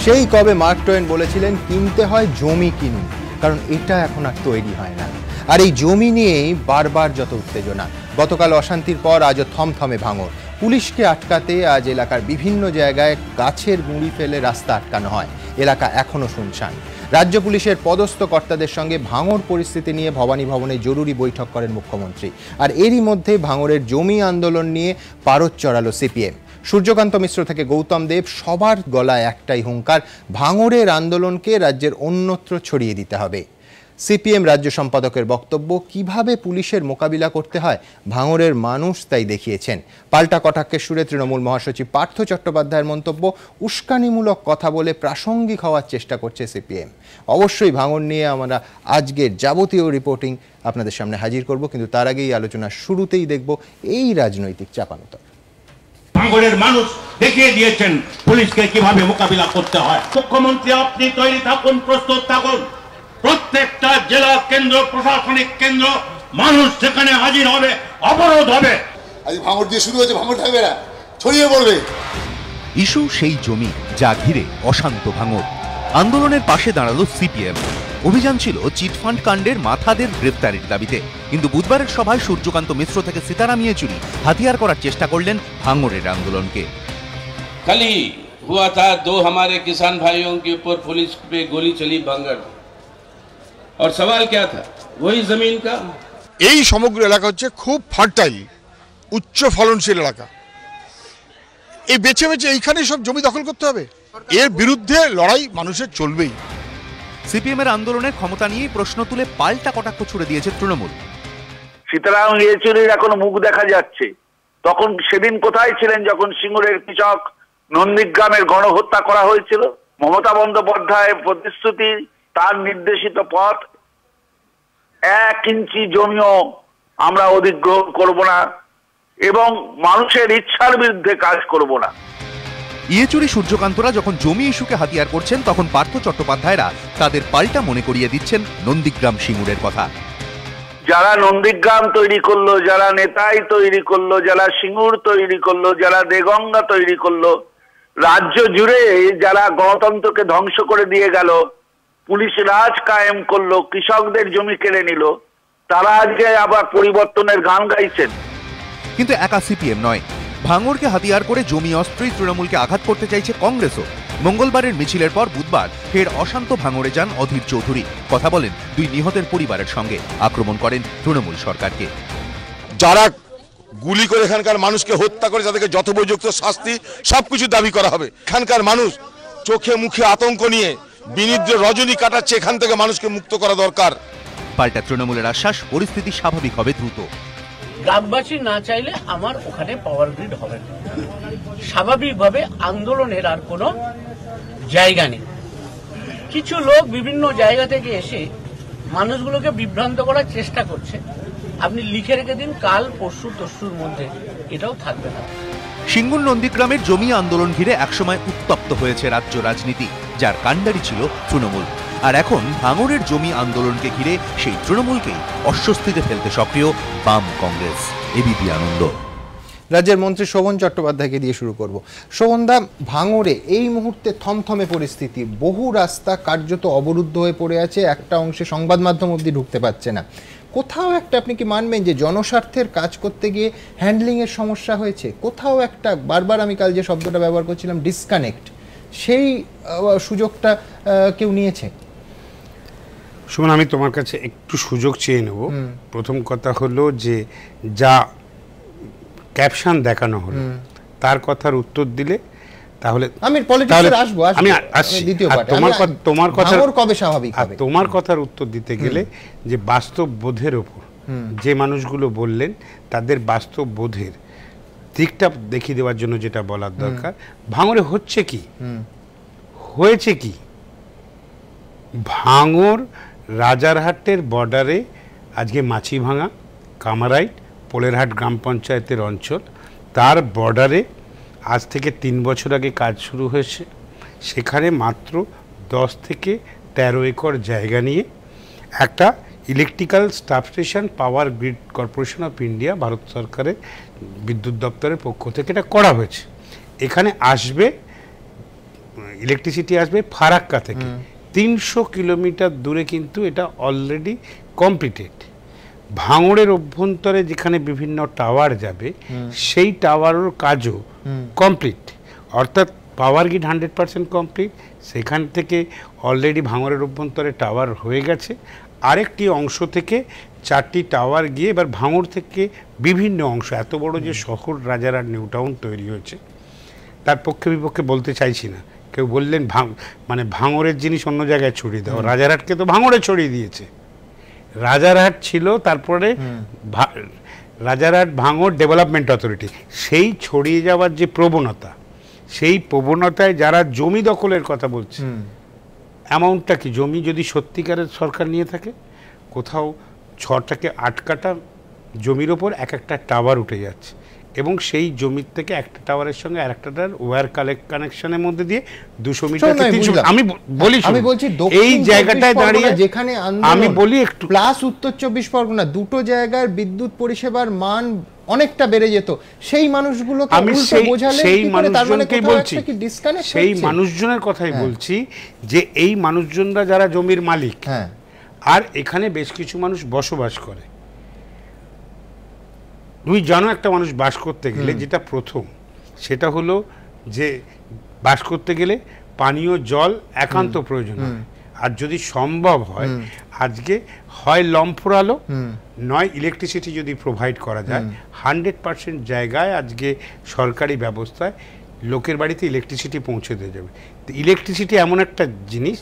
সেই কবে mark two one বলেছিলেন কিনতে হয় জমি কিনুন, কারণ এটা এখন আর তৈরি হয় না। আর এই জমি নিয়েই বারবার যত উত্তেজনা। গতকাল অশান্তির পর আজও থমথমে ভাঙড়। পুলিশকে আটকাতে আজ এলাকার বিভিন্ন জায়গায় গাছের গুঁড়ি ফেলে রাস্তা আটকানো হয়। এলাকা এখনো শুনশান। রাজ্য পুলিশের পদস্থ কর্তাদের সঙ্গে ভাঙড় পরিস্থিতি নিয়ে ভবানী ভবনে জরুরি বৈঠক করেন মুখ্যমন্ত্রী। আর এরই মধ্যে ভাঙড়ের জমি আন্দোলন নিয়ে পারদ চড়ালো সিপিএম। সূর্যকান্ত মিশ্র থেকে গৌতম দেব সবার গলায় একটাই হুঙ্কার, ভাঙড়ের আন্দোলনকে রাজ্যের অন্যত্র ছড়িয়ে দিতে হবে। সিপিএম রাজ্য সম্পাদকের বক্তব্য, কিভাবে পুলিশের মোকাবিলা করতে হয় ভাঙড়ের মানুষ তাই দেখিয়েছেন। পাল্টা কটাক্ষের সুরে তৃণমূল মহাসচিব পার্থ চট্টোপাধ্যায়ের মন্তব্য, উস্কানিমূলক কথা বলে প্রাসঙ্গিক হওয়ার চেষ্টা করছে সিপিএম। অবশ্যই ভাঙড় নিয়ে আমরা আজকের যাবতীয় রিপোর্টিং আপনাদের সামনে হাজির করব, কিন্তু তার আগেই আলোচনার শুরুতেই দেখব এই রাজনৈতিক চাপানোতর। ভাঙড়ের মানুষ দেখিয়ে দিয়েছেন পুলিশকে কিভাবে মোকাবিলা করতে হয়। মুখ্যমন্ত্রী আপনি তৈরি থাকুন, প্রস্তুত থাকুন। প্রত্যেকটা জেলা কেন্দ্র, প্রশাসনিক কেন্দ্র, মানুষ সেখানে হাজির হবে, অবরোধ হবে। আজ ভাঙড় দিয়ে শুরু হয়েছে, ভাঙড় থাকবে না, ছড়িয়ে পড়বে। ইস্যু সেই জমি যা ঘিরে অশান্ত ভাঙড়। আন্দোলনের পাশে দাঁড়ালো সিপিএম। অভিযান ছিল চিটফান্ড কাণ্ডের মাথাদের গ্রেফতারির দাবিতে, কিন্তু বুধবারের সভায় সূর্যকান্ত মিশ্র থেকে সীতারাম ইয়েচুরি হাতিয়ার করার চেষ্টা করলেন ভাঙড়ের আন্দোলনকে। कल ही हुआ था, 2 हमारे किसान भाइयों के ऊपर पुलिस पे गोली चली भांगड़, और सवाल क्या था, वही जमीन का। এই সমগ্র এলাকা হচ্ছে খুব ফার্টাইল, উচ্চ ফলনশীল এলাকা। এই বেছে বেছে এইখানে সব জমি দখল করতে হবে, এর বিরুদ্ধে লড়াই মানুষের চলবেই। সিপিএম এর আন্দোলনের ক্ষমতা নিয়ে প্রশ্ন তুলে পাল্টা কটাক্ষ ছুড়ে দিয়েছে তৃণমূল। সীতারাম ইয়েচুরির এখনো মুখ দেখা যাচ্ছে। তখন সেদিন কোথায় ছিলেন যখন সিঙ্গুরের কৃষক নন্দীগ্রামের গণহত্যা করা হয়েছিল? মমতা বন্দ্যোপাধ্যায়ের প্রতিশ্রুতি, তার নির্দেশিত পথ, 1 ইঞ্চি জমিও আমরা অধিগ্রহণ করব না এবং মানুষের ইচ্ছার বিরুদ্ধে কাজ করব না। ইয়েচুরি সূর্যকান্তরা যখন জমি ইস্যুকে হাতিয়ার করছেন, তখন পার্থ চট্টোপাধ্যায়রা তাদের পাল্টা মনে করিয়ে দিচ্ছেন নন্দীগ্রাম সিঙ্গুরের কথা। যারা নন্দীগ্রাম তৈরি করলো, যারা নেতাই তৈরি করলো, যারা সিঙ্গুর তৈরি করলো, যারা দেগঙ্গা তৈরি করলো, রাজ্য জুড়ে যারা গণতন্ত্রকে ধ্বংস করে দিয়ে গেল, পুলিশ রাজ কায়েম করলো, কৃষকদের জমি কেড়ে নিল, তারা আজকে আবার পরিবর্তনের গান গাইছেন। কিন্তু একা সিপিএম নয়, ভাঙড়কে হাতিয়ার করে জমি অস্ত্রই তৃণমূলকে আঘাত করতে চাইছে কংগ্রেসও। মঙ্গলবারের মিছিলের পর বুধবার ফের অশান্ত ভাঙড়ে যান অধীর চৌধুরী। কথা বলেন 2 নিহতের পরিবারের সঙ্গে, আক্রমণ করেন তৃণমূল সরকারকে। যারা গুলি করে এখানকার মানুষকে হত্যা করে তাদেরকে যথোপযুক্ত শাস্তি সবকিছু দাবি করা হবে। এখানকার মানুষ চোখে মুখে আতঙ্ক নিয়ে বিনিদ্র রজনী কাটাচ্ছে, এখান থেকে মানুষকে মুক্ত করা দরকার। পাল্টা তৃণমূলের আশ্বাস, পরিস্থিতি স্বাভাবিক হবে দ্রুত। গ্রামবাসী না চাইলে আমার ওখানে পাওয়ার গ্রিড হবে না। স্বাভাবিকভাবে আন্দোলনের আর কোনো জায়গা নেই। কিছু লোক বিভিন্ন জায়গা থেকে এসে মানুষগুলোকে বিভ্রান্ত করার চেষ্টা করছে। আপনি লিখে রেখে দিন, কাল পরশু তরশুর মধ্যে এটাও থাকবে না। সিঙ্গুর নন্দীগ্রামের জমি আন্দোলন ঘিরে একসময় উত্তপ্ত হয়েছে রাজ্য রাজনীতি, যার কাণ্ডারি ছিল তৃণমূল। আর এখন ভাঙড়ের জমি আন্দোলনকে ঘিরে সেই তৃণমূলকেই অস্বস্তিতে ফেলতে সক্রিয় বাম কংগ্রেস। এবিপি আনন্দ। রাজ্যের মন্ত্রী শোভন চট্টোপাধ্যায়কে দিয়ে শুরু করব। শোভনদা, ভাঙড়ে এই মুহূর্তে থমথমে পরিস্থিতি, বহু রাস্তা কার্যত অবরুদ্ধ হয়ে পড়ে আছে, একটা অংশে সংবাদ মাধ্যম অবধি ঢুকতে পারছে না। কোথাও একটা আপনি কি মানবেন যে জনস্বার্থের কাজ করতে গিয়ে হ্যান্ডলিংয়ের সমস্যা হয়েছে? কোথাও একটা, বারবার আমি কাল যে শব্দটা ব্যবহার করছিলাম, ডিসকানেক্ট, সেই সুযোগটা কেউ নিয়েছে? সুমন, আমি তোমার কাছে একটু সুযোগ চেয়ে নেব। প্রথম কথা হলো যে যা ক্যাপশন দেখানো হলো তার কথার উত্তর দিলে তাহলে আমি পলিটিক্সে আসবো, আমি আসছি। তোমার কথার উত্তর দিতে গেলে যে বাস্তব বোধের ওপর যে মানুষগুলো বললেন তাদের বাস্তব বোধের দিকটা দেখিয়ে দেওয়ার জন্য যেটা বলার দরকার, ভাঙড়ে হচ্ছে কি, হয়েছে কি। ভাঙড় রাজারহাটের বর্ডারে আজকে মাছিভাঙা, কামারাইট, পোলেরহাট গ্রাম পঞ্চায়েতের অঞ্চল, তার বর্ডারে আজ থেকে 3 বছর আগে কাজ শুরু হয়েছে। সেখানে মাত্র 10 থেকে 13 একর জায়গা নিয়ে একটা electrical staff station power grid corporation of India, Bharat সরকারের বিদ্যুৎ দপ্তরের পক্ষ থেকে এটা করা হয়েছে। এখানে আসবে ইলেকট্রিসিটি আসবে ফারাক্কা থেকে 300 কিলোমিটার দূরে, কিন্তু এটা অলরেডি কমপ্লিটেড। ভাঙড়ের অভ্যন্তরে যেখানে বিভিন্ন টাওয়ার যাবে সেই টাওয়ারের কাজও কমপ্লিট, অর্থাৎ পাওয়ার গ্রিড 100% কমপ্লিট। সেখান থেকে অলরেডি ভাঙড়ের অভ্যন্তরে টাওয়ার হয়ে গেছে। আরেকটি অংশ থেকে 4টি টাওয়ার গিয়ে এবার ভাঙড় থেকে বিভিন্ন অংশ, এত বড় যে শহর রাজারহাট নিউ টাউন তৈরি হয়েছে, তার পক্ষে বিপক্ষে বলতে চাইছি না। কেউ বললেন মানে ভাঙড়ের জিনিস অন্য জায়গায় ছড়িয়ে দাও, রাজারহাটকে তো ভাঙড়ে ছড়িয়ে দিয়েছে। রাজারহাট ছিল, তারপরে রাজারহাট ভাঙড় ডেভেলপমেন্ট অথরিটি, সেই ছড়িয়ে যাওয়ার যে প্রবণতা, সেই প্রবণতায় যারা জমি দখলের কথা বলছে, অ্যামাউন্টটা কি? জমি যদি সত্যিকারের সরকার নিয়ে থাকে, কোথাও 6 থেকে 8 কাঠা জমির ওপর একটা টাওয়ার উঠে যাচ্ছে, এবং সেই জমির থেকে একটা টাওয়ারের সঙ্গে আরেকটার ওয়্যার কানেকশনের মধ্যে দিয়ে 200 মিটার 300। আমি বলছি এই জায়গাটায় দাঁড়িয়ে যেখানে আমি বলি একটু প্লাস উত্তর 24 পরগনা, দুটো জায়গার বিদ্যুৎ পরিষেবার মান অনেকটা বেড়ে যেত, সেই মানুষগুলোকে আমি সেই মানুষজনকেই বলছি, সেই মানুষজনের কথাই বলছি, যে এই মানুষজনরা যারা জমির মালিক, আর এখানে বেশ কিছু মানুষ বসবাস করে। তুমি জানো, একটা মানুষ বাস করতে গেলে যেটা প্রথম, সেটা হলো যে বাস করতে গেলে পানীয় জল একান্ত প্রয়োজন হয়। আর যদি সম্ভব হয়, আজকে হয় লম্ফর আলো নয় ইলেকট্রিসিটি যদি প্রোভাইড করা যায়, 100% জায়গায় আজকে সরকারি ব্যবস্থায় লোকের বাড়িতে ইলেকট্রিসিটি পৌঁছে দিয়ে যাবে। তো ইলেকট্রিসিটি এমন একটা জিনিস,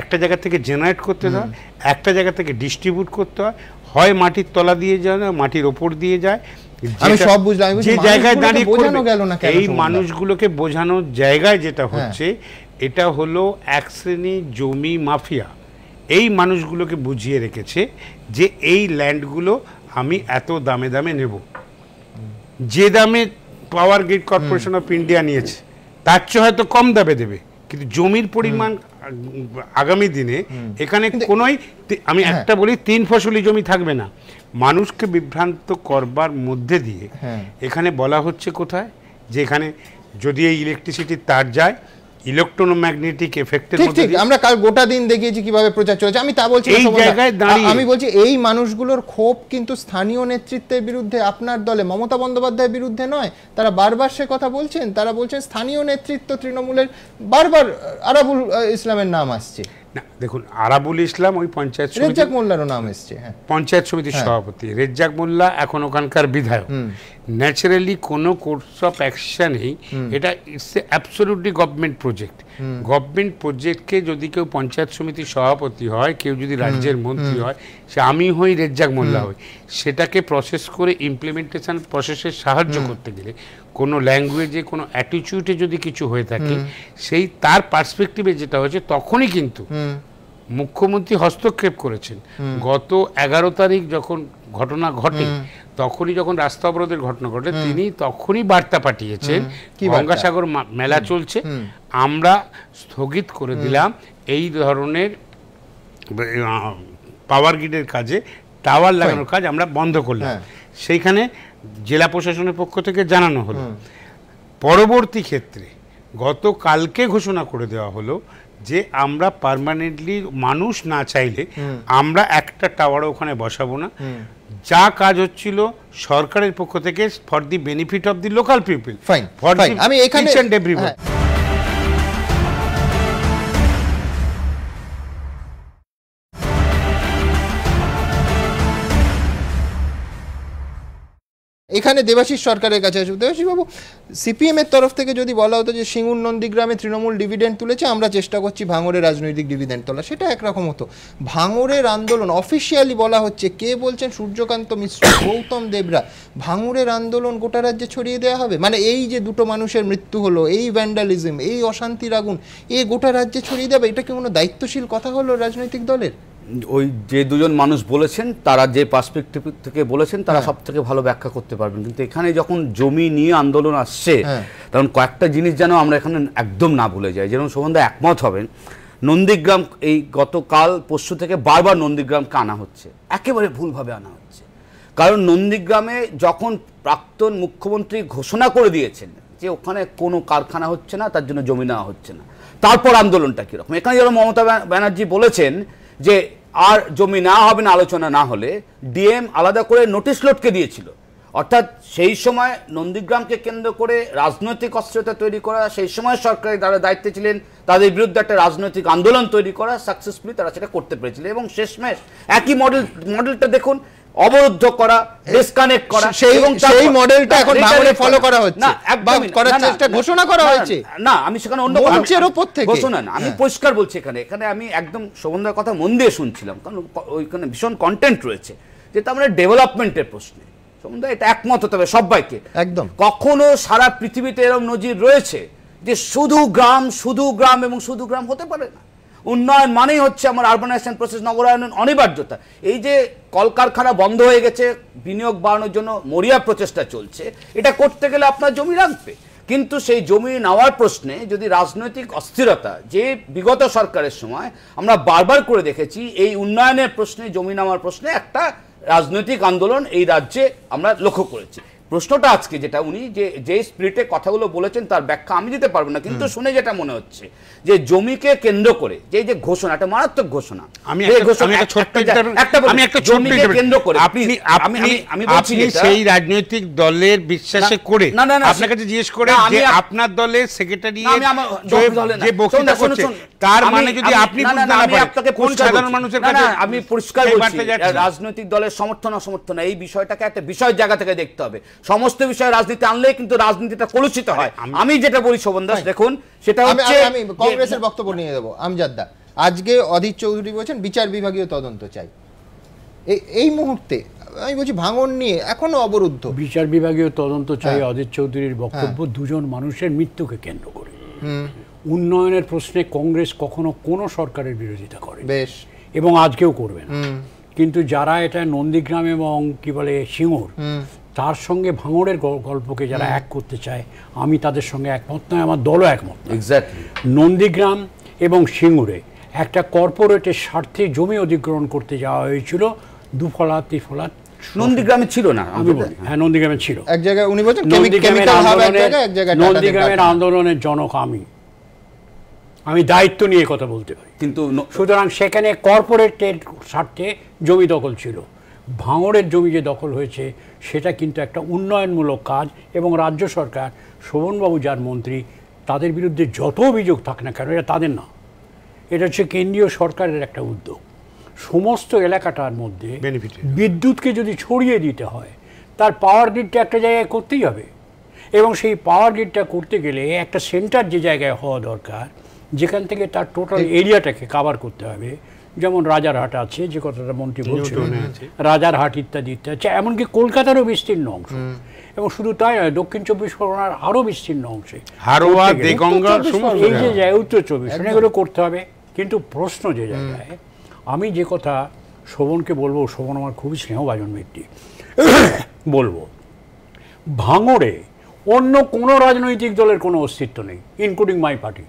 একটা জায়গা থেকে জেনারেট করতে হয়, একটা জায়গা থেকে ডিস্ট্রিবিউট করতে হয়, হয় মাটির তলা দিয়ে যায় না মাটির ওপর দিয়ে যায়। আমি সব বুঝলাম, যে জায়গায় দাঁড়িয়ে বোঝানো গেল না, এই মানুষগুলোকে বোঝানোর জায়গায় যেটা হচ্ছে, এটা হলো এক শ্রেণী জমি মাফিয়া। এই মানুষগুলোকে বুঝিয়ে রেখেছে যে এই ল্যান্ডগুলো আমি এত দামে দামে নেব, যে দামে power grid corporation of India নিয়েছে তার চেয়ে হয়তো কম দামে দেবে, কিন্তু জমির পরিমাণ আগামী দিনে এখানে কোনোই, আমি একটা বলি, 3 ফসলি জমি থাকবে না। মানুষকে বিভ্রান্ত করবার মধ্যে দিয়ে এখানে বলা হচ্ছে কোথায়, যে এখানে যদি এই ইলেকট্রিসিটির তার যায়, ইলেকট্রোম্যাগনেটিক এফেক্টের মধ্যে দিয়ে, আমরা কাল গোটা দিন দেখিয়েছি কিভাবে প্রচার চলেছে। আমি তা বলছি, এই জায়গায় দাঁড়িয়ে আমি বলছি এই মানুষগুলোর ক্ষোভ কিন্তু স্থানীয় নেতৃত্বের বিরুদ্ধে, আপনার দলে মমতা বন্দ্যোপাধ্যায়ের বিরুদ্ধে নয়। তারা বারবার সে কথা বলছেন, তারা বলছেন স্থানীয় নেতৃত্ব তৃণমূলের, বারবার আরাবুল ইসলামের নাম আসছে। না দেখুন, আরাবুল ইসলাম ওই পঞ্চায়েত রেজ্জাক মোল্লারও নাম এসছে, পঞ্চায়েত সমিতির সভাপতি রেজ্জাক মোল্লা এখন ওখানকার বিধায়ক। ন্যাচারালি কোনো কোর্স অফ অ্যাকশনেই, এটা it's absolutely government project. Government প্রজেক্টকে যদি কেউ পঞ্চায়েত সমিতির সভাপতি হয়, কেউ যদি রাজ্যের মন্ত্রী হয়, সে আমি হই রেজ্জাক মোল্লা হই, সেটাকে প্রসেস করে ইমপ্লিমেন্টেশন প্রসেসে সাহায্য করতে গেলে কোনো ল্যাঙ্গুয়েজে, কোনো অ্যাটিটিউডে যদি কিছু হয়ে থাকে, সেই তার পার্সপেক্টিভে যেটা হয়েছে, তখনই কিন্তু মুখ্যমন্ত্রী হস্তক্ষেপ করেছেন। গত 11 তারিখ যখন ঘটনা ঘটে, তখনই যখন রাস্তা অবরোধের ঘটনা ঘটে, তিনি তখনই বার্তা পাঠিয়েছেন, গঙ্গাসাগর মেলা চলছে, আমরা স্থগিত করে দিলাম এই ধরনের পাওয়ার গ্রিডের কাজে, টাওয়ার লাগানোর কাজ আমরা বন্ধ করলাম। সেইখানে জেলা প্রশাসনের পক্ষ থেকে জানানো হলো। পরবর্তী ক্ষেত্রে গতকালকে ঘোষণা করে দেওয়া হলো যে আমরা পার্মানেন্টলি, মানুষ না চাইলে আমরা একটা টাওয়ার ওখানে বসাবো না। যা কাজ হচ্ছিল সরকারের পক্ষ থেকে for the benefit of the local people, আমি এখানে এখানে দেবাশিস সরকারের কাছে আসবে। দেবাশিস বাবু, সিপিএম এর তরফ থেকে যদি বলা হতো যে সিঙ্গুর নন্দীগ্রামে তৃণমূল ডিভিডেন্ড তুলেছে, আমরা চেষ্টা করছি ভাঙড়ে রাজনৈতিক ডিভিডেন্ড তোলা, সেটা একরকম হতো। ভাঙড়ের আন্দোলন অফিসিয়ালি বলা হচ্ছে, কে বলছেন? সূর্যকান্ত মিশ্র, গৌতম দেবরা, ভাঙড়ের আন্দোলন গোটা রাজ্যে ছড়িয়ে দেওয়া হবে। মানে এই যে দুটো মানুষের মৃত্যু হলো, এই ভ্যান্ডালিজম, এই অশান্তির আগুন, এ গোটা রাজ্যে ছড়িয়ে দেবে, এটা কি কোনো দায়িত্বশীল কথা হলো রাজনৈতিক দলের? ওই যে দুজন মানুষ বলেছেন, তারা যে পার্সপেক্টিভ থেকে বলেছেন, তারা সব থেকে ভালো ব্যাখ্যা করতে পারবেন। কিন্তু এখানে যখন জমি নিয়ে আন্দোলন আসছে, তখন কয়েকটা জিনিস যেন আমরা এখানে একদম না ভুলে যাই। যেরকম সম্বন্ধে একমত হবেন, নন্দীগ্রাম এই গতকাল পরশু থেকে বারবার নন্দীগ্রামকে আনা হচ্ছে, একেবারে ভুলভাবে আনা হচ্ছে। কারণ নন্দীগ্রামে যখন প্রাক্তন মুখ্যমন্ত্রী ঘোষণা করে দিয়েছেন যে ওখানে কোনো কারখানা হচ্ছে না, তার জন্য জমি নেওয়া হচ্ছে না। তারপর আন্দোলনটা কীরকম? এখানে যেন মমতা ব্যানার্জি বলেছেন যে আর জমি নেওয়া হবে না আলোচনা না হলে, ডিএম আলাদা করে নোটিশ লোডকে দিয়েছিল। অর্থাৎ সেই সময় নন্দীগ্রামকে কেন্দ্র করে রাজনৈতিক অস্থিরতা তৈরি করা, সেই সময় সরকারি যারা দায়িত্বে ছিলেন তাদের বিরুদ্ধে একটা রাজনৈতিক আন্দোলন তৈরি করা, সাকসেসফুলি তারা সেটা করতে পেরেছিল। এবং শেষমেশ একই মডেলটা দেখুন, অবরুদ্ধ করা, ডিসকানেক্ট করা, সেই মডেলটা এখন ভাঙড়ে ফলো করা হচ্ছে না, একদম করার চেষ্টা ঘোষণা করা হয়েছে না। আমি সেখানে অন্য মঞ্চের উপর থেকে ঘোষণা না, আমি পরিষ্কার বলছি, এখানে আমি একদম শোভনদার কথা মন দিয়ে শুনছিলাম, কারণ ওইখানে ভীষণ কন্টেন্ট রয়েছে, যেটা আমরা ডেভেলপমেন্টের প্রশ্নে শোভনদা এটা একমত হতে হবে সবাইকে। একদম কখনো সারা পৃথিবীতে এরকম নজির রয়েছে যে শুধু গ্রাম এবং শুধু গ্রাম হতে পারে না। উন্নয়ন মানেই হচ্ছে আমার আরবানাইজেশন প্রসেস, নগরায়ন অনিবার্যতা। এই যে কলকারখানা বন্ধ হয়ে গেছে, বিনিয়োগ বাড়ানোর জন্য মরিয়া প্রচেষ্টা চলছে, এটা করতে গেলে আপনার জমি লাগবে। কিন্তু সেই জমি নেওয়ার প্রশ্নে যদি রাজনৈতিক অস্থিরতা, যে বিগত সরকারের সময় আমরা বারবার করে দেখেছি, এই উন্নয়নের প্রশ্নে, জমি নেওয়ার প্রশ্নে একটা রাজনৈতিক আন্দোলন এই রাজ্যে আমরা লক্ষ্য করেছি। প্রশ্নটা আজকে যেটা উনি যে স্পিরিটে কথাগুলো বলেছেন তার ব্যাখ্যা আমি দিতে পারবো না, কিন্তু শুনে যেটা মনে হচ্ছে যে জমিকে কেন্দ্র করে যে ঘোষণা, একটা মারাত্মক ঘোষণা, আপনি সেই রাজনৈতিক দলের বিশ্বাসে করে আপনার কাছে জিজ্ঞেস করে যে আপনার দলের সেক্রেটারি যে বক্তৃতা করছে তার মানে যদি আপনি বুঝতে না পারেন কোন সাধারণ মানুষের কাছে, আমি পরিষ্কার বলছি রাজনৈতিক দলের সমর্থন অসমর্থন এই বিষয়টাকে একটা বিষয় জায়গা থেকে দেখতে হবে। সমস্ত বিষয়ে রাজনীতি আনলে কিন্তু রাজনীতিটা কলুষিত হয়। আমি যেটা বলি শোভন দাস, দেখুন সেটা হচ্ছে, আমি কংগ্রেসের বক্তব্য নিয়ে দেবো। আমজাদদা, আজকে অধীর চৌধুরী বলছেন বিচার বিভাগীয় তদন্ত চাই। এই মুহূর্তে আমি বলছি ভাঙড় নিয়ে এখনো অবরুদ্ধ। বিচার বিভাগীয় তদন্ত চাই অধীর চৌধুরীর বক্তব্য দুজন মানুষের মৃত্যুকে কেন্দ্র করে। উন্নয়নের প্রশ্নে কংগ্রেস কখনো কোনো সরকারের বিরোধিতা করে বেশ, এবং আজকেও করবে না। কিন্তু যারা এটা নন্দীগ্রাম এবং কি বলে সিঙ্গুর, তার সঙ্গে ভাঙড়ের গল্পকে যারা এক করতে চায়, আমি তাদের সঙ্গে একমত নয়, আমার দলও একমত। এক্স্যাক্টলি নন্দীগ্রাম এবং সিঙ্গুরে একটা কর্পোরেটের স্বার্থে জমি অধিগ্রহণ করতে যাওয়া হয়েছিল, দুফলাত ত্রিফলাত। নন্দীগ্রামে ছিল না, আমি বলি হ্যাঁ নন্দীগ্রামে ছিল। এক জায়গায় উনি বলছেন নন্দীগ্রামের আন্দোলনের জনক আমি দায়িত্ব নিয়ে কথা বলতে পারি। কিন্তু সুতরাং সেখানে কর্পোরেটের স্বার্থে জমি দখল ছিল। ভাঙড়ের জমি যে দখল হয়েছে সেটা কিন্তু একটা উন্নয়নমূলক কাজ, এবং রাজ্য সরকার, শোভনবাবু যার মন্ত্রী, তাদের বিরুদ্ধে যত অভিযোগ থাক না কেন, এটা তাদের না, এটা হচ্ছে কেন্দ্রীয় সরকারের একটা উদ্যোগ। সমস্ত এলাকাটার মধ্যে বিদ্যুৎকে যদি ছড়িয়ে দিতে হয়, তার পাওয়ার গ্রিডটা একটা জায়গায় করতেই হবে, এবং সেই পাওয়ার গ্রিডটা করতে গেলে একটা সেন্টার যে জায়গায় হওয়া দরকার, যেখান থেকে তার টোটাল এরিয়াটাকে কাভার করতে হবে। যেমন রাজারহাট আছে, যে কথাটা মন্ত্রী বলছিল, রাজারহাট ইত্যাদি ইত্যাদি, এমনকি কলকাতারও বিস্তীর্ণ অংশ, এবং শুধু তাই নয়, দক্ষিণ 24 পরগনার আরও বিস্তীর্ণ অংশে, এই যে জায়গায় উত্তর 24, এগুলো করতে হবে। কিন্তু প্রশ্ন যে জায়গায়, আমি যে কথা শোভনকে বলবো, শোভন আমার খুবই স্নেহভাজন ব্যক্তি, বলবো ভাঙড়ে অন্য কোনো রাজনৈতিক দলের কোনো অস্তিত্ব নেই, ইনক্লুডিং মাই পার্টি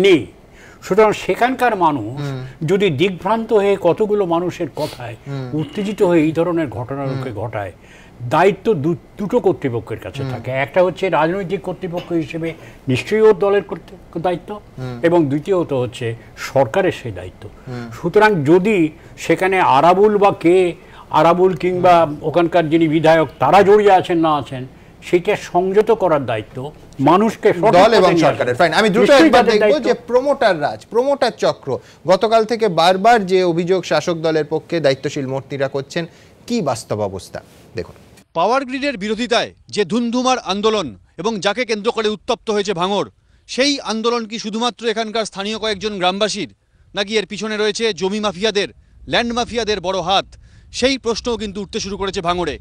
নেই। সুতরাং সেখানকার মানুষ যদি দিগ্ভ্রান্ত হয়ে কতগুলো মানুষের কথায় উত্তেজিত হয়ে এই ধরনের ঘটনাকে ঘটায়, দায়িত্ব দুটো কর্তৃপক্ষের কাছে থাকে। একটা হচ্ছে রাজনৈতিক কর্তৃপক্ষ হিসেবে নিশ্চয়ই ওর দলের দায়িত্ব, এবং দ্বিতীয়ত হচ্ছে সরকারের সেই দায়িত্ব। সুতরাং যদি সেখানে আরাবুল কিংবা ওখানকার যিনি বিধায়ক তারা জড়িয়ে আছেন না আছেন, সেটা সংযত করার দায়িত্ব মানুষকে, দল এবং সরকারের। ফাইন, আমি দ্রুত একবার দেখবো যে প্রমোটার চক্র গতকাল থেকে বারবার যে অভিযোগ শাসক দলের পক্ষে দায়িত্বশীল মূর্তিরা করছেন, কি বাস্তব অবস্থা দেখুন। পাওয়ার গ্রিডের বিরোধিতায় যে ধুন্ধুমার আন্দোলন এবং যাকে কেন্দ্র করে উত্তপ্ত হয়েছে ভাঙড়, সেই আন্দোলন কি শুধুমাত্র এখানকার স্থানীয় কয়েকজন গ্রামবাসীর, নাকি এর পিছনে রয়েছে জমি মাফিয়াদের, ল্যান্ড মাফিয়াদের বড় হাত? সেই প্রশ্নও কিন্তু উঠতে শুরু করেছে ভাঙড়ে।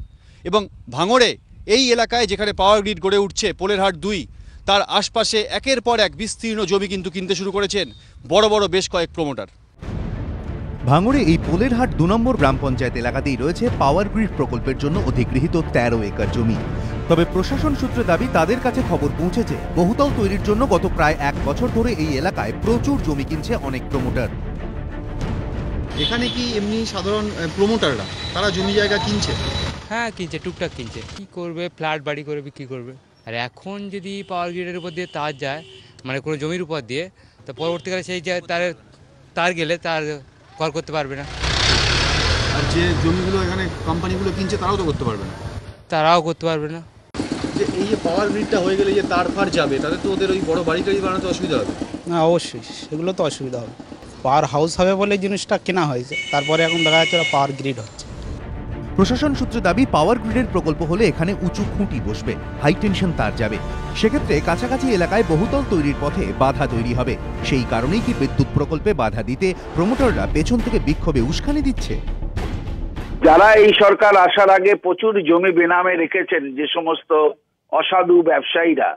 এবং ভাঙড়ে এই এলাকায় যেখানে পাওয়ার গ্রিড গড়ে উঠছে, পোলেরহাট 2, তার আশপাশে একের পর এক বিস্তীর্ণ জমি কিন্তু কিনতে শুরু করেছেন বড় বড় বেশ কয়েক প্রমোটার। ভাঙড়ে এই পোলেরহাট 2 নম্বর গ্রাম পঞ্চায়েত এলাকাতেই রয়েছে পাওয়ার গ্রিড প্রকল্পের জন্য অধিগৃহীত 13 একর জমি। তবে প্রশাসন সূত্রে দাবি, তাদের কাছে খবর পৌঁছেছে বহুতল তৈরির জন্য গত প্রায় 1 বছর ধরে এই এলাকায় প্রচুর জমি কিনছে অনেক প্রমোটার। এখানে কি এমনি সাধারণ প্রমোটাররা তারা জমি জায়গা কিনছে? হ্যাঁ কিনছে, টুকটাক কিনছে। কি করবে, ফ্ল্যাট বাড়ি করে বিক্রি করবে। আর এখন যদি পাওয়ার গ্রিডের উপর দিয়ে তার যায়, মানে কোনো জমির উপর দিয়ে, তো পরবর্তীকালে সেই তার গেলে তার কর করতে পারবে না। আর যে জমিগুলো এখানে কোম্পানিগুলো কিনছে তারাও তো করতে পারবে না। তারাও করতে পারবে না। যে এই যে পাওয়ার গ্রিডটা হয়ে গেলে যে তার ফার যাবে, তাতে তো ওদের ওই বড় বাড়ি টাড়ি বানাতে অসুবিধা হবে। না অবশ্যই সেগুলো তো অসুবিধা হবে। পাওয়ার হাউস হবে বলে জিনিসটা কেনা হয়েছে, তারপরে এখন দেখা যাচ্ছে ওরা পাওয়ার গ্রিড হচ্ছে। প্রশাসন সূত্রে দাবি পাওয়ার গ্রিডের প্রকল্প হলে এখানে উঁচু খুঁটি বসবে, হাই টেনশন তার যাবে। সেক্ষেত্রে কাছাকাছি এলাকায় বহুতল তৈরির পথে বাধা তৈরি হবে। সেই কারণেই কি বিদ্যুৎ প্রকল্পে বাধা দিতে প্রমোটাররা পেছন থেকে বিক্ষোভে উস্কানি দিচ্ছে? যারা এই সরকার আসার আগে প্রচুর জমি বেনামে রেখেছেন যে সমস্ত অসাধু ব্যবসায়ীরা,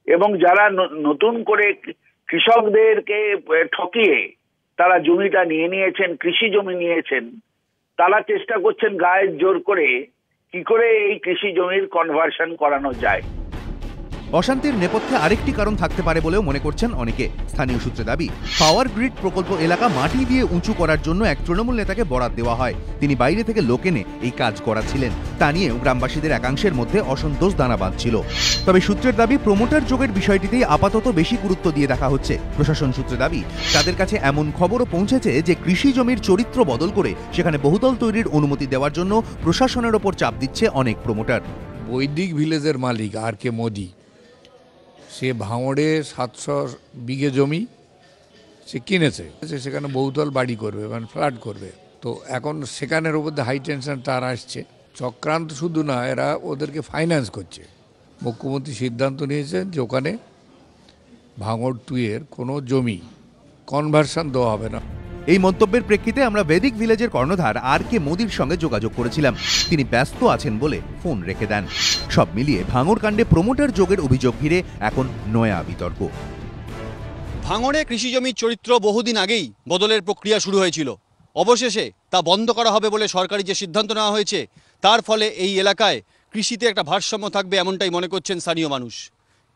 এবং যারা নতুন করে কৃষকদেরকে ঠকিয়ে তারা জমিটা নিয়ে নিয়েছেন, কৃষি জমি নিয়েছেন, তারা চেষ্টা করছেন গায়ের জোর করে কি করে এই কৃষি জমির কনভার্সন করানো যায়। অশান্তির নেপথ্যে আরেকটি কারণ থাকতে পারে বলেও মনে করছেন অনেকে। স্থানীয় সূত্রে দাবি, পাওয়ার গ্রিড প্রকল্প এলাকা মাটি দিয়ে উঁচু করার জন্য এক তৃণমূল নেতাকে বরাদ দেওয়া হয়। তিনি বাইরে থেকে লোক এনে এই কাজ করাচ্ছিলেন। তা নিয়েও গ্রামবাসীদের একাংশের মধ্যে অসন্তোষ দানা বাঁধছিল। তবে সূত্রের দাবি, প্রমোটার যোগের বিষয়টিতেই আপাতত বেশি গুরুত্ব দিয়ে দেখা হচ্ছে। প্রশাসন সূত্রে দাবি, তাদের কাছে এমন খবরও পৌঁছেছে যে কৃষি জমির চরিত্র বদল করে সেখানে বহুতল তৈরির অনুমতি দেওয়ার জন্য প্রশাসনের ওপর চাপ দিচ্ছে অনেক প্রমোটার। বৈদিক ভিলেজের মালিক আর কে মোদি, সে ভাঙড়ে 700 বিঘে জমি সে কিনেছে, সেখানে বহুতল বাড়ি করবে, মানে ফ্ল্যাট করবে। তো এখন সেখানের উপর হাই টেনশন তার আসছে। চক্রান্ত শুধু না, এরা ওদেরকে ফাইন্যান্স করছে। মুখ্যমন্ত্রী সিদ্ধান্ত নিয়েছেন যে ওখানে ভাঙড় 2 এর কোনো জমি কনভার্সন দেওয়া হবে না। এই মন্তব্যের প্রেক্ষিতে আমরা বৈদিক ভিলেজের কর্ণধার আর কে মোদির সঙ্গে যোগাযোগ করেছিলাম। তিনি ব্যস্ত আছেন বলে ফোন রেখে দেন। সব মিলিয়ে ভাঙড় কাণ্ডে প্রমোটার যোগের অভিযোগ ঘিরে এখন নয়া বিতর্ক। ভাঙড়ে কৃষি জমির চরিত্র বহুদিন আগেই বদলের প্রক্রিয়া শুরু হয়েছিল। অবশেষে তা বন্ধ করা হবে বলে সরকারি যে সিদ্ধান্ত নেওয়া হয়েছে, তার ফলে এই এলাকায় কৃষিতে একটা ভারসাম্য থাকবে, এমনটাই মনে করছেন স্থানীয় মানুষ।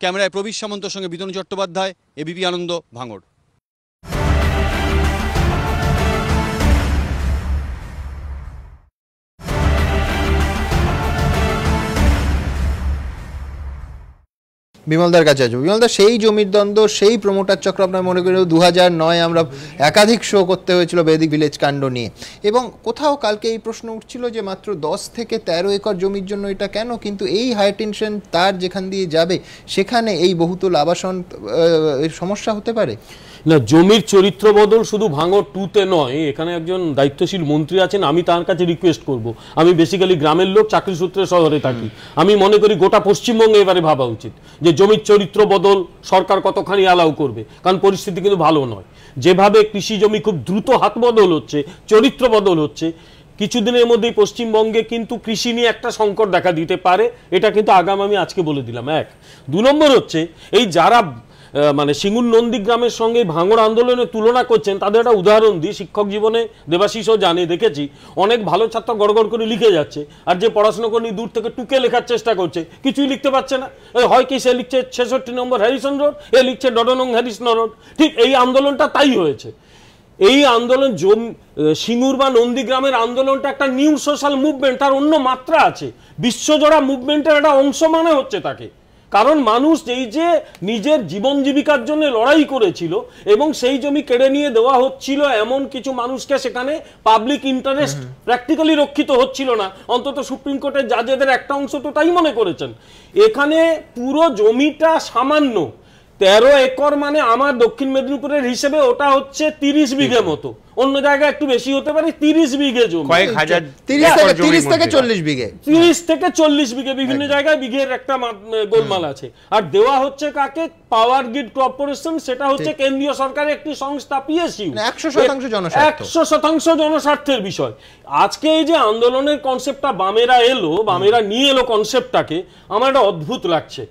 ক্যামেরায় প্রবীর সামন্তর সঙ্গে বিতনু চট্টোপাধ্যায়, এবিপি আনন্দ, ভাঙড়। বিমলদার কাছে আছে। বিমলদা, সেই জমির দ্বন্দ্ব, সেই প্রমোটার চক্র আপনার মনে করেও 2009 আমরা একাধিক শো করতে হয়েছিল বৈদিক ভিলেজ কাণ্ড নিয়ে, এবং কোথাও কালকে এই প্রশ্ন উঠছিল যে মাত্র 10 থেকে 13 একর জমির জন্য এটা কেন, কিন্তু এই হাই টেনশন তার যেখান দিয়ে যাবে সেখানে এই বহুতল আবাসন সমস্যা হতে পারে না। জমির চরিত্র বদল শুধু ভাঙড় 2-তে নয়, এখানে একজন দায়িত্বশীল মন্ত্রী আছেন, আমি তার কাছে রিকোয়েস্ট করব। আমি বেসিক্যালি গ্রামের লোক, চাকরি সূত্রে শহরে থাকি। আমি মনে করি গোটা পশ্চিমবঙ্গে এবারে ভাবা উচিত যে জমির চরিত্র বদল সরকার কতখানি অ্যালাউ করবে, কারণ পরিস্থিতি কিন্তু ভালো নয়। যেভাবে কৃষি জমি খুব দ্রুত হাত বদল হচ্ছে, চরিত্র বদল হচ্ছে, কিছুদিনের মধ্যেই পশ্চিমবঙ্গে কিন্তু কৃষি নিয়ে একটা সংকট দেখা দিতে পারে। এটা কিন্তু আগাম আমি আজকে বলে দিলাম। 1 2 নম্বর হচ্ছে, এই যারা মানে সিঙ্গুর নন্দীগ্রামের সঙ্গে ভাঙড় আন্দোলনের তুলনা করছেন, তাদের একটা উদাহরণ দিই। শিক্ষক জীবনে দেবাশিসও জানে, দেখেছি অনেক ভালো ছাত্র গড়গড় করে লিখে যাচ্ছে, আর যে পড়াশোনা করে দূর থেকে টুকে লেখার চেষ্টা করছে কিছুই লিখতে পারছে না। হয় কি, সে লিখছে 66 নম্বর হ্যারিসন রোড, এ লিখছে ডডনং হ্যারিসন রোড। ঠিক এই আন্দোলনটা তাই হয়েছে। এই আন্দোলন সিঙ্গুর বা নন্দীগ্রামের আন্দোলনটা একটা নিউ সোশ্যাল মুভমেন্ট, তার অন্য মাত্রা আছে। বিশ্বজোড়া মুভমেন্টের একটা অংশ মানে হচ্ছে তাকে, কারণ মানুষ এই যে নিজের জীবন জীবিকার জন্য লড়াই করেছিল এবং সেই জমি কেড়ে নিয়ে দেওয়া হচ্ছিল, এমন কিছু মানুষকে সেখানে পাবলিক ইন্টারেস্ট প্র্যাকটিক্যালি রক্ষিত হচ্ছিল না। অন্তত সুপ্রিম কোর্টের জাজেদের একটা অংশ তো তাই মনে করেছেন। এখানে পুরো জমিটা সামান্য 13 একর, মানে আমার দক্ষিণ মেদিনীপুরের হিসেবে ওটা হচ্ছে 30 বিঘে মতো, অন্য জায়গায় একটু বেশি হতে পারে। 30 বিঘে জমি, কয়েক হাজার, 30 থেকে 40 বিঘে, 30 থেকে 40 বিঘে, বিভিন্ন জায়গায় বিঘের একটা গোলমাল আছে। আর দেওয়া হচ্ছে কাকে? Power grid corporation. সেটা হচ্ছে কেন্দ্রীয় সরকারের একটি সংস্থা, পিএসইউ। 100% জনস্বার্থ, 100% জনস্বার্থের বিষয়। আজকে এই যে আন্দোলনের কনসেপ্টটা বামেরা এলো, বামেরা নিয়ে এলো কনসেপ্টটাকে, আমার একটা অদ্ভুত লাগছে।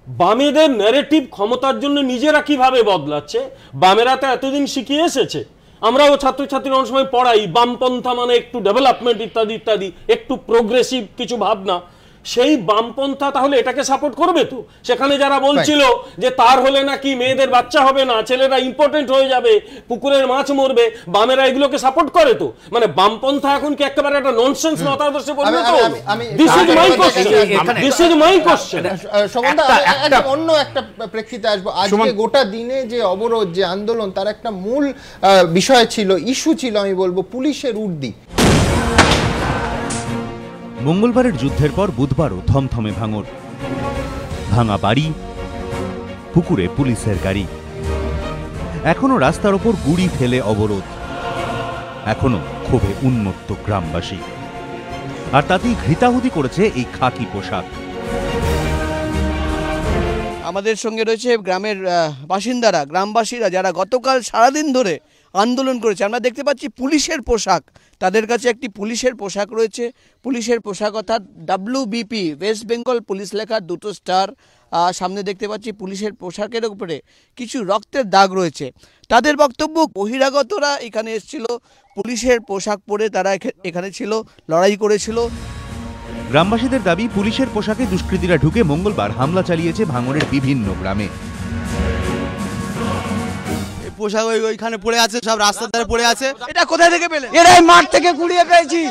বামেদের ন্যারেটিভ ক্ষমতার জন্য নিজেরা কিভাবে বদলাচ্ছে। বামেরা তো এতদিন শিখিয়ে এসেছে, আমরাও ছাত্রছাত্রীরা অনেক সময় পড়াই, বামপন্থা মানে একটু ডেভেলপমেন্ট ইত্যাদি ইত্যাদি, একটু প্রোগ্রেসিভ কিছু ভাবনা। সেই বামপন্থা তাহলে এটাকে সাপোর্ট করবে তো? সেখানে যারা বলছিল যে তার হলে নাকি মেয়েদের বাচ্চা হবে না, ছেলেরা ইম্পর্টেন্ট হয়ে যাবে, পুকুরের মাছ মরবে, বামেরা এগুলোকে সাপোর্ট করে তো? মানে বামপন্থা এখন কি একেবারে একটা ননসেন্স মতাদর্শে পরিণত হলো? This is my question. অন্য একটা প্রেক্ষিতে আসবো। আজকে গোটা দিনে যে অবরোধ, যে আন্দোলন, তার একটা মূল বিষয় ছিল, ইস্যু ছিল, আমি বলবো পুলিশের উর্দি। মঙ্গলবারের যুদ্ধের পর বুধবারও থমথমে ভাঙর, ভাঙা বাড়ি, পুকুরে পুলিশের গাড়ি, এখনো রাস্তার ওপর গুড়ি ফেলে অবরোধ, এখনো ক্ষোভে উন্মত্ত গ্রামবাসী, আর তাতেই ঘৃতাহুতি করেছে এই খাকি পোশাক। আমাদের সঙ্গে রয়েছে গ্রামের বাসিন্দারা, গ্রামবাসীরা, যারা গতকাল সারাদিন ধরে আন্দোলন করেছে। আমরা দেখতে পাচ্ছি পুলিশের পোশাক, তাদের কাছে একটি পুলিশের পোশাক রয়েছে। পুলিশের পোশাক অর্থাৎ WBP, ওয়েস্ট বেঙ্গল পুলিশ লেখা, দুটো স্টার। সামনে দেখতে পাচ্ছি পুলিশের পোশাকের উপরে কিছু রক্তের দাগ রয়েছে। তাদের বক্তব্য, বহিরাগতরা এখানে এসেছিল পুলিশের পোশাক পরে, তারা এখানে ছিল, লড়াই করেছিল। গ্রামবাসীদের দাবি, পুলিশের পোশাকে দুষ্কৃতীরা ঢুকে মঙ্গলবার হামলা চালিয়েছে ভাঙড়ের বিভিন্ন গ্রামে। পোশাক ওইখানে পড়ে আছে, সব রাস্তার ধারে পড়ে আছে। এটা কোথায় থেকে পেলে? এরাই মাঠ থেকে কুড়িয়ে পেয়েছি।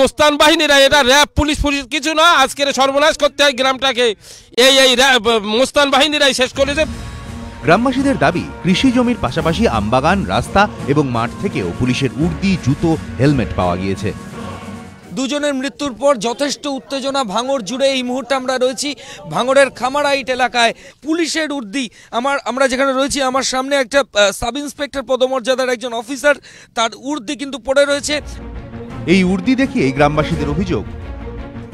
মোস্তান বাহিনীরা, এটা র্যাব পুলিশ কিছু না, আজকের সর্বনাশ করতে হয় গ্রামটাকে, এই মোস্তান বাহিনীরাই শেষ করেছে। গ্রামবাসীদের দাবি, কৃষি জমির পাশাপাশি আমবাগান, রাস্তা এবং মাঠ থেকেও পুলিশের উর্দি, জুতো, হেলমেট পাওয়া গিয়েছে। দুজনের মৃত্যুর পর যথেষ্ট উত্তেজনা ভাঙড় জুড়ে। এই মুহূর্তে আমরা রয়েছি ভাঙড়ের খামারাইট এলাকায়। পুলিশের উর্দি, আমরা যেখানে রয়েছি, আমার সামনে একটা সাব ইন্সপেক্টর পদমর্যাদার একজন অফিসার, তার উর্দি কিন্তু পড়ে রয়েছে। এই উর্দি দেখিয়ে গ্রামবাসীদের অভিযোগ,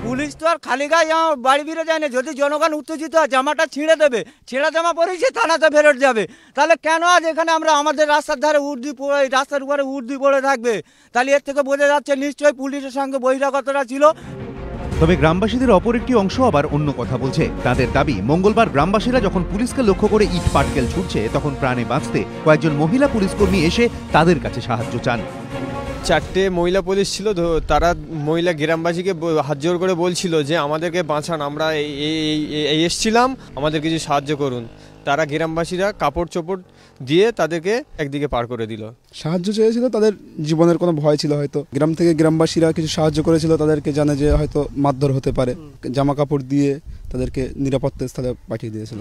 পুলিশ তো আর খালি গায়ে বাড়ি ফিরে যায় না। যদি জনগণ উত্তেজিত হয়, জামাটা ছিঁড়ে দেবে, ছেঁড়া জামা পরেছে থানাতে ফেরত যাবে। তাহলে কেন আজ এখানে আমরা আমাদের রাস্তার ধারে উর্দি পরে, রাস্তার উপরে উর্দি পড়ে থাকবে? তাহলে এর থেকে বোঝা যাচ্ছে নিশ্চয়ই পুলিশের সঙ্গে বহিরাগতরা ছিল। তবে গ্রামবাসীদের অপর একটি অংশ আবার অন্য কথা বলছে। তাদের দাবি, মঙ্গলবার গ্রামবাসীরা যখন পুলিশকে লক্ষ্য করে ইট পাটকেল ছুটছে, তখন প্রাণে বাঁচতে কয়েকজন মহিলা পুলিশকর্মী এসে তাদের কাছে সাহায্য চান। 4টে মহিলা পুলিশ ছিল, তারা মহিলা গ্রামবাসীকে হাত জোর করে বলছিল যে আমাদেরকে বাঁচান, আমরা এই এসছিলাম, আমাদের কিছু সাহায্য করুন। তারা গ্রামবাসীরা কাপড় চোপড় দিয়ে তাদেরকে একদিকে পার করে দিল। সাহায্য চেয়েছিল, তাদের জীবনের কোনো ভয় ছিল হয়তো। গ্রাম থেকে গ্রামবাসীরা কিছু সাহায্য করেছিল, তাদেরকে জানে যে হয়তো মারধর হতে পারে, জামা কাপড় দিয়ে তাদেরকে নিরাপত্তা স্থলে পাঠিয়ে দিয়েছিল।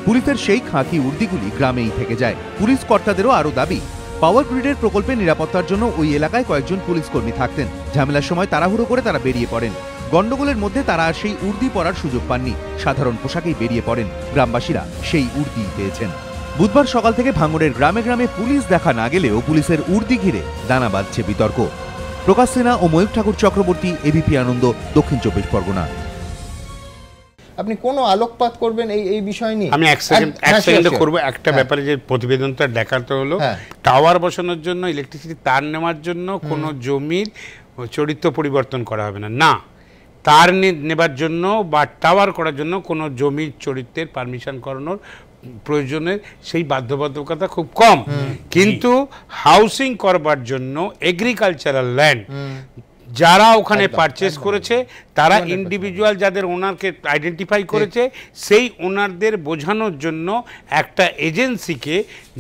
পুলিশের সেই খাকি উর্দিগুলি গ্রামেই থেকে যায়। পুলিশ কর্তাদেরও আরও দাবি, পাওয়ার গ্রিডের প্রকল্পে নিরাপত্তার জন্য ওই এলাকায় কয়েকজন পুলিশ কর্মী থাকতেন। ঝামেলার সময় তাড়াহুড়ো করে তারা বেরিয়ে পড়েন। গন্ডগোলের মধ্যে তারা আর সেই উর্দি পরার সুযোগ পাননি, সাধারণ পোশাকেই বেরিয়ে পড়েন। গ্রামবাসীরা সেই উর্দি পেয়েছেন। বুধবার সকাল থেকে ভাঙড়ের গ্রামে গ্রামে পুলিশ দেখা না গেলেও পুলিশের উর্দি ঘিরে দানা বাঁধছে বিতর্ক। প্রকাশ সিনহা ও ময়ূর ঠাকুর চক্রবর্তী, এবিপি আনন্দ, দক্ষিণ 24 পরগনা। আপনি কোনো আলোকপাত করবেন এই বিষয় নিয়ে? আমি এক সেকেন্ডে করবো। একটা ব্যাপারে যে প্রতিবেদনটা দেখাতে হলো, টাওয়ার বসানোর জন্য, ইলেকট্রিসিটি তার নেওয়ার জন্য কোনো জমির চরিত্র পরিবর্তন করা হবে না। তার নেবার জন্য বা টাওয়ার করার জন্য কোনো জমির চরিত্রের পারমিশন করানোর প্রয়োজনের সেই বাধ্যবাধকতা খুব কম। কিন্তু হাউসিং করবার জন্য এগ্রিকালচারাল ল্যান্ড যারা ওখানে পারচেস করেছে, তারা ইন্ডিভিজুয়াল যাদের ওনারকে আইডেন্টিফাই করেছে, সেই ওনারদের বোঝানোর জন্য একটা এজেন্সিকে,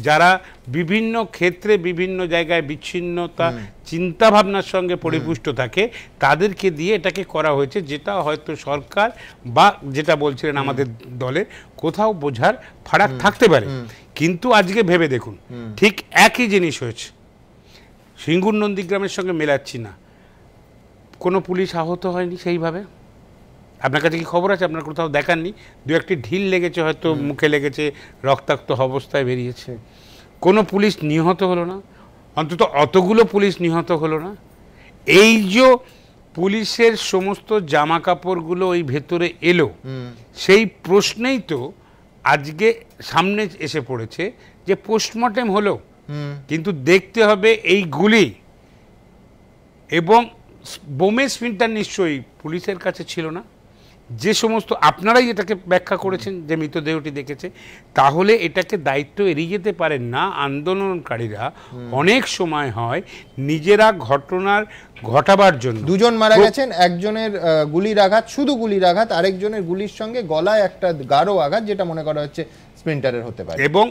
যারা বিভিন্ন ক্ষেত্রে বিভিন্ন জায়গায় বিচ্ছিন্নতা চিন্তাভাবনার সঙ্গে পরিপুষ্ট থাকে, তাদেরকে দিয়ে এটাকে করা হয়েছে। যেটা হয়তো সরকার বা যেটা বলছিলেন আমাদের দলের কোথাও বোঝার ফারাক থাকতে পারে, কিন্তু আজকে ভেবে দেখুন ঠিক একই জিনিস হয়েছে। সিঙ্গুর নন্দীগ্রামের সঙ্গে মেলাচ্ছি না, কোনো পুলিশ আহত হয়নি সেইভাবে। আপনার কাছে কি খবর আছে? আপনার কোথাও দেখাননি? দু একটি ঢিল লেগেছে, হয়তো মুখে লেগেছে, রক্তাক্ত অবস্থায় বেরিয়েছে। কোনো পুলিশ নিহত হলো না, অন্তত অতগুলো পুলিশ নিহত হলো না। এই যে পুলিশের সমস্ত জামা কাপড়গুলো ওই ভেতরে এলো, সেই প্রশ্নেই তো আজকে সামনে এসে পড়েছে যে পোস্টমর্টেম হলো, কিন্তু দেখতে হবে এই গুলি এবং বোমের স্পিনটা নিশ্চয়ই পুলিশের কাছে ছিল না। যে সমস্ত আপনারাই এটাকে ব্যাখ্যা করেছেন যে মৃতদেহটি দেখেছে, তাহলে এটাকে দায়িত্ব এড়িয়ে যেতে পারেন না আন্দোলনকারীরা। অনেক সময় হয় নিজেরা ঘটনার ঘটাবার জন্য, দুজন মারা গেছেন, একজনের গুলির আঘাত, শুধু গুলির আঘাত, আরেকজনের গুলির সঙ্গে গলায় একটা গাঢ় আঘাত, যেটা মনে করা হচ্ছে স্প্লিন্টারের হতে পারে, এবং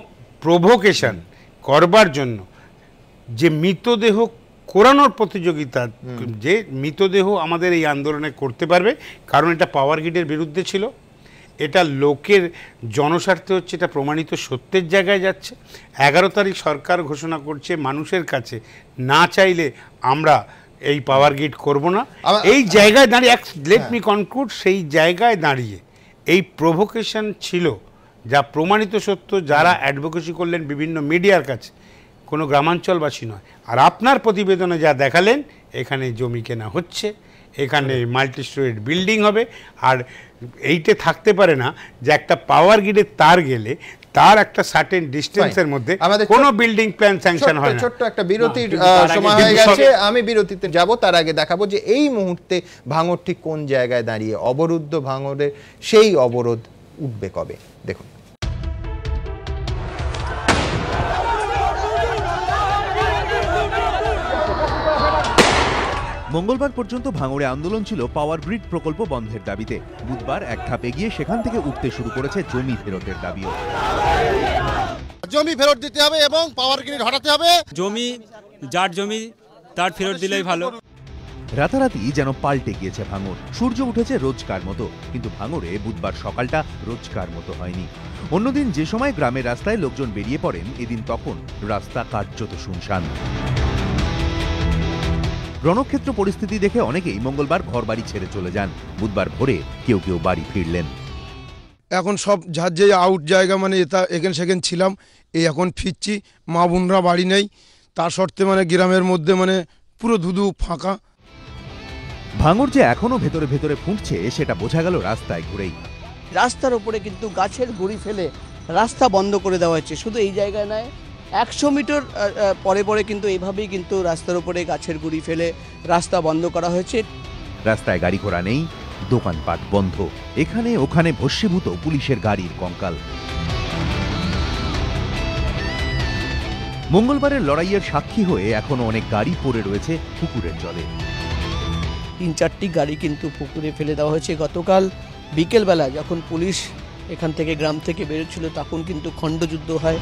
প্রভোকেশন করবার জন্য যে মৃতদেহ কোরানোর প্রতিযোগিতা, যে মৃতদেহ আমাদের এই আন্দোলনে করতে পারবে, কারণ এটা পাওয়ার গ্রিডের বিরুদ্ধে ছিল, এটা লোকের জনস্বার্থে হচ্ছে, এটা প্রমাণিত সত্যের জায়গায় যাচ্ছে। 11 তারিখ সরকার ঘোষণা করছে মানুষের কাছে না চাইলে আমরা এই পাওয়ার গ্রিড করব না। এই জায়গায় দাঁড়িয়ে লেট মি কনক্লুড, সেই জায়গায় দাঁড়িয়ে এই প্রভোকেশন ছিল যা প্রমাণিত সত্য, যারা অ্যাডভোকেসি করলেন বিভিন্ন মিডিয়ার কাছে, কোনো গ্রামাঞ্চলবাসী নয়। আর আপনার প্রতিবেদনে যা দেখালেন, এখানে জমি কেনা হচ্ছে, এখানে মাল্টি স্টোরেড বিল্ডিং হবে, আর এইটা থাকতে পারে না যে একটা পাওয়ার গ্রিডের তার গেলে তার একটা সার্টেন ডিস্টেন্সের মধ্যে কোনো বিল্ডিং প্ল্যান স্যাংশন হয় না। ছোট্ট একটা বিরতির সময় হয়ে গেছে, আমি বিরতিতে যাব, তার আগে দেখাবো যে এই মুহূর্তে ভাঙড় ঠিক কোন জায়গায় দাঁড়িয়ে, অবরুদ্ধ ভাঙড়ের সেই অবরোধ উঠবে কবে, দেখুন। মঙ্গলবার পর্যন্ত ভাঙড়ে আন্দোলন ছিল পাওয়ার গ্রিড প্রকল্প বন্ধের দাবিতে। বুধবার এক ধাপ এগিয়ে সেখান থেকে উঠতে শুরু করেছে জমি ফেরতের দাবিও। জমি ফেরত দিতে হবে এবং পাওয়ার গ্রিড হটাতে হবে। জমি যার জমি তার ফেরত দিলেই ভালো। রাতারাতি যেন পাল্টে গিয়েছে ভাঙড়। সূর্য উঠেছে রোজকার মতো, কিন্তু ভাঙড়ে বুধবার সকালটা রোজকার মতো হয়নি। অন্যদিন যে সময় গ্রামের রাস্তায় লোকজন বেরিয়ে পড়েন, এদিন তখন রাস্তা কার্যত শুনশান। রণক্ষেত্র পরিস্থিতি দেখে অনেকেই মঙ্গলবার ঘরবাড়ি ছেড়ে চলে যান। বুধবার ভোরে কেউ কেউ বাড়ি ফিরলেন। এখন সব যার যে আউট জায়গা, মানে এটা এখানে সেখানে ছিলাম, এই এখন ফিরছি। মা বোনরা বাড়ি নেই, তার সত্ত্বে মানে গ্রামের মধ্যে মানে পুরো ধুধু ফাঁকা। ভাঙড় যে এখনো ভেতরে ভেতরে ফুটছে সেটা বোঝা গেল রাস্তায় ঘুরেই। রাস্তার উপরে কিন্তু গাছের গুঁড়ি ফেলে রাস্তা বন্ধ করে দেওয়া হচ্ছে। শুধু এই জায়গায় নয়, 100 মিটার পরে পরে কিন্তু এইভাবেই কিন্তু রাস্তার উপরে গাছের গুঁড়ি ফেলে রাস্তা বন্ধ করা হয়েছে। রাস্তায় গাড়ি ঘোড়া নেই, দোকানপাট বন্ধ, এখানে ওখানে ভস্মীভূত পুলিশের গাড়ির কঙ্কাল। মঙ্গলবারের লড়াইয়ের সাক্ষী হয়ে এখনো অনেক গাড়ি পড়ে রয়েছে পুকুরের জলে। 3-4টি গাড়ি কিন্তু পুকুরে ফেলে দেওয়া হয়েছে। গতকাল বিকেলবেলা যখন পুলিশ এখান থেকে গ্রাম থেকে বেরোচ্ছিল, তখন কিন্তু খণ্ডযুদ্ধ হয়।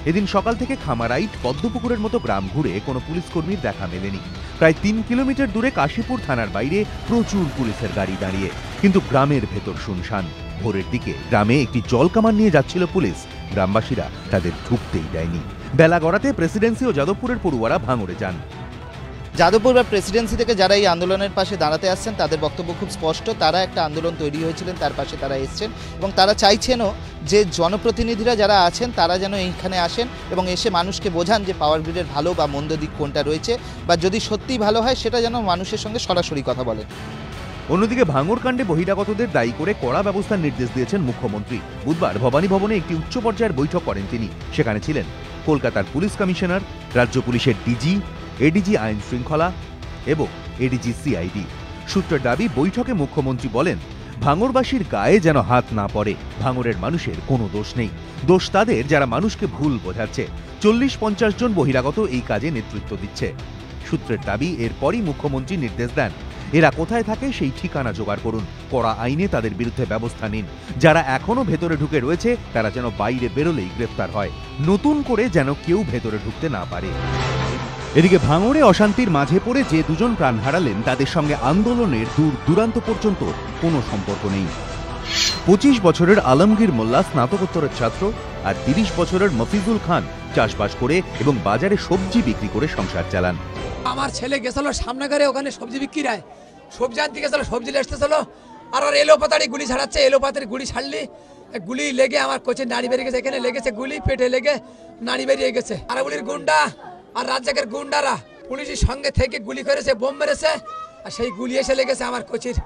এদিন সকাল থেকে খামারাইট, পদ্মপুকুরের মতো গ্রাম ঘুরে কোনো পুলিশ কর্মীর দেখা মেলেনি। প্রায় 3 কিলোমিটার দূরে কাশীপুর থানার বাইরে প্রচুর পুলিশের গাড়ি দাঁড়িয়ে, কিন্তু গ্রামের ভেতর শুনশান। ভোরের দিকে গ্রামে একটি জল কামান নিয়ে যাচ্ছিল পুলিশ, গ্রামবাসীরা তাদের ঢুকতেই দেয়নি। বেলা গড়াতে প্রেসিডেন্সি ও যাদবপুরের পড়ুয়ারা ভাঙড়ে যান। যাদবপুর বা প্রেসিডেন্সি থেকে যারা এই আন্দোলনের পাশে দাঁড়াতে আসছেন, তাদের বক্তব্য খুব স্পষ্ট। তারা একটা আন্দোলন তৈরি হয়েছিলেন, তার পাশে তারা এসছেন, এবং তারা চাইছেনও যে জনপ্রতিনিধিরা যারা আছেন তারা যেন এইখানে আসেন এবং এসে মানুষকে বোঝান যে পাওয়ার গ্রিডের ভালো বা মন্দ দিক কোনটা রয়েছে, বা যদি সত্যিই ভালো হয় সেটা যেন মানুষের সঙ্গে সরাসরি কথা বলেন। অন্যদিকে ভাঙড় কাণ্ডে বহিরাগতদের দায়ী করে কড়া ব্যবস্থার নির্দেশ দিয়েছেন মুখ্যমন্ত্রী। বুধবার ভবানী ভবনে একটি উচ্চ পর্যায়ের বৈঠক করেন তিনি। সেখানে ছিলেন কলকাতার পুলিশ কমিশনার, রাজ্য পুলিশের ডিজি, এডিজি আইন শৃঙ্খলা এবং এডিজি সিআইডি। সূত্রের দাবি, বৈঠকে মুখ্যমন্ত্রী বলেন, ভাঙড়বাসীর গায়ে যেন হাত না পড়ে। ভাঙড়ের মানুষের কোনো দোষ নেই, দোষ তাদের যারা মানুষকে ভুল বোঝাচ্ছে। 40-50 জন বহিরাগত এই কাজে নেতৃত্ব দিচ্ছে। সূত্রের দাবি, এরপরই মুখ্যমন্ত্রী নির্দেশ দেন, এরা কোথায় থাকে সেই ঠিকানা জোগাড় করুন, কড়া আইনে তাদের বিরুদ্ধে ব্যবস্থা নিন। যারা এখনো ভেতরে ঢুকে রয়েছে তারা যেন বাইরে বেরোলেই গ্রেফতার হয়, নতুন করে যেন কেউ ভেতরে ঢুকতে না পারে। এদিকে ভাঙড়ে অশান্তির মাঝে পড়ে যে দুজন প্রাণ হারালেন, তাদের সঙ্গে আন্দোলনের দূর দূরান্ত পর্যন্ত কোনো সম্পর্ক নেই। 25 বছরের আলমগীর মোল্লা স্নাতকোত্তরের ছাত্র, আর 30 বছরের মফিজুল খান চাষবাস করে এবং বাজারে সবজি বিক্রি করে সংসার চালান। আমার ছেলে গেছিল সামনাগারে, ওখানে সবজি বিক্রি হয়, সবজি আনতে গেছিল, সবজি আসতেছিল, আর এলো পাতাড়ি গুলি ছাড়াচ্ছে, এলো পাতাড়ি গুলি ছাড়লি, গুলি লেগে আমার কোচে নাড়ি বেরিয়ে গেছে, এখানে লেগেছে গুলি, পেটে লেগে নাড়ি বেরিয়ে গেছে। আরাবুলির গুন্ডা আর রাজ্জাকের গুন্ডারা পুলিশের সঙ্গে থেকে গুলি করেছে, বোম মেরেছে, আর সেই গুলি এসে লেগেছে আমার কোচির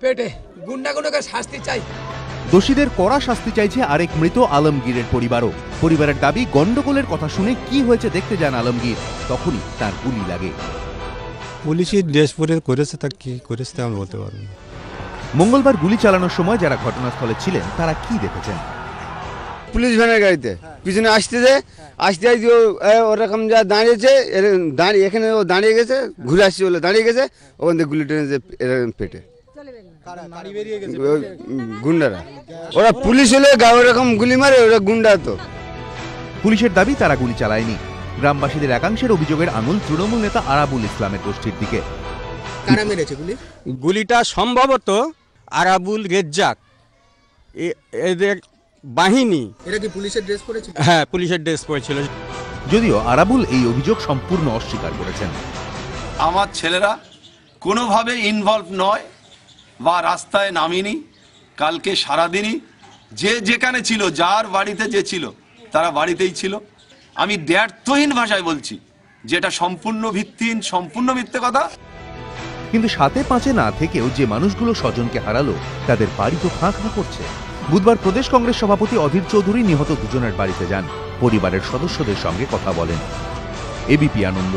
পেটে। গুন্ডাগুলোকে শাস্তি চাই। দোষীদের কড়া শাস্তি চাইছে আরেক মৃত আলমগীরের পরিবারও। পরিবারের দাবি, গন্ডগোলের কথা শুনে কি হয়েছে দেখতে যান আলমগীর, তখনই তার গুলি লাগে। পুলিশের ড্রেস পরে করেছে, তা কি করেছে আমি বলতে পারবো না। মঙ্গলবার গুলি চালানোর সময় যারা ঘটনাস্থলে ছিলেন তারা কি দেখেছেন? পুলিশ ভ্যানের গাড়িতে পিছনে আসতে ওরকম যা দাঁড়িয়েছে, এখানে ও দাঁড়িয়ে গেছে, ঘুরে আসছে বলে দাঁড়িয়ে গেছে, ওখান থেকে গুলি টেনেছে পেটে। গুন্ডারা, ওরা পুলিশ হলে ওরকম গুলি মারে, ওরা গুন্ডা। তো পুলিশের দাবি তারা গুলি চালায়নি। গ্রামবাসীদের একাংশের অভিযোগের আঙুল তৃণমূল নেতা আরাবুল ইসলামের গোষ্ঠীর দিকে। কারা মেরেছে গুলি? গুলিটা সম্ভবত আরাবুল রেজ্জাক এদের বাহিনী। এরা কি পুলিশের ড্রেস পরেছিল? হ্যাঁ, পুলিশের ড্রেস পরেছিল। যদিও আরাবুল এই অভিযোগ সম্পূর্ণ অস্বীকার করেছেন। আমার ছেলেরা কোনোভাবে ইনভলভ নয় বা রাস্তায় নামিনি। কালকে সারাদিনই যে যেখানে ছিল, যার বাড়িতে যে ছিল তারা বাড়িতেই ছিল। আমি দ্ব্যর্থহীন ভাষায় বলছি যেটা সম্পূর্ণ ভিত্তিহীন, সম্পূর্ণ মিথ্যে কথা। কিন্তু 7-5 না থেকেও যে মানুষগুলো স্বজনকে হারালো তাদের বাড়ি তো খাঁ খাঁ করছে। বুধবার প্রদেশ কংগ্রেস সভাপতি অধীর চৌধুরী নিহত দুজনের বাড়িতে যান, পরিবারের সদস্যদের সঙ্গে কথা বলেন। এবিপি আনন্দ।